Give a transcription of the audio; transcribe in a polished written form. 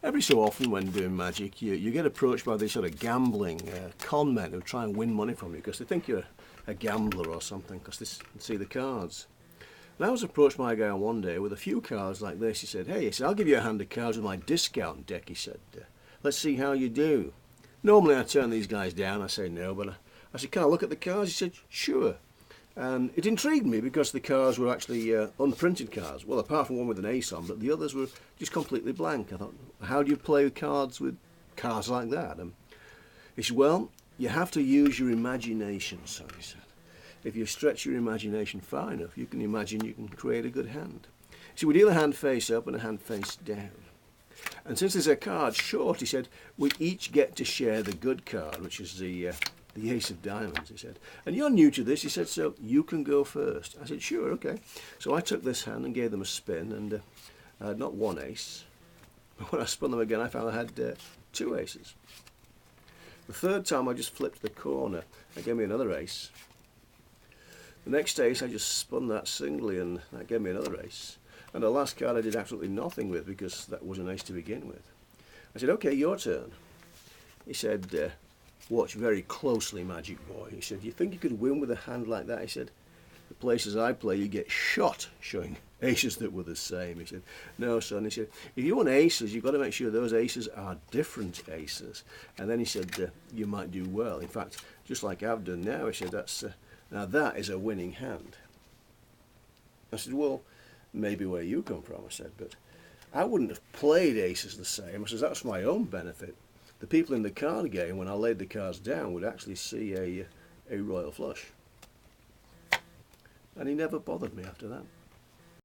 Every so often when doing magic, you get approached by these sort of gambling con men who try and win money from you because they think you're a gambler or something because they see the cards. And I was approached by a guy one day with a few cards like this. He said, "Hey," he said, "I'll give you a hand of cards with my discount deck." He said, "Let's see how you do." Normally I turn these guys down. I say no, but I said, "Can I look at the cards?" He said, "Sure." And it intrigued me because the cards were actually unprinted cards. Well, apart from one with an ace on, but the others were just completely blank. I thought, how do you play cards with cards like that? And he said, "Well, you have to use your imagination, son," he said. "If you stretch your imagination far enough, you can imagine you can create a good hand." So we deal a hand face up and a hand face down. And since there's a card short, he said, we each get to share the good card, which is the ace of diamonds, he said. "And you're new to this," he said, "so you can go first." I said, "Sure, okay." So I took this hand and gave them a spin, and I had not one ace. But when I spun them again, I found I had two aces. The third time I just flipped the corner and gave me another ace. The next ace I just spun that singly and that gave me another ace. And the last card I did absolutely nothing with because that was an ace to begin with. I said, "Okay, your turn." He said, "Watch very closely, Magic Boy." He said, "You think you could win with a hand like that?" He said, "The places I play you get shot showing aces that were the same." He said, "No, son," he said, "if you want aces, you've got to make sure those aces are different aces." And then he said, "You might do well. In fact, just like I've done now." He said, "Now that is a winning hand." I said, "Well, maybe where you come from," I said, "but I wouldn't have played aces the same." I said, "That's for my own benefit. The people in the card game, when I laid the cards down, would actually see a royal flush." And he never bothered me after that.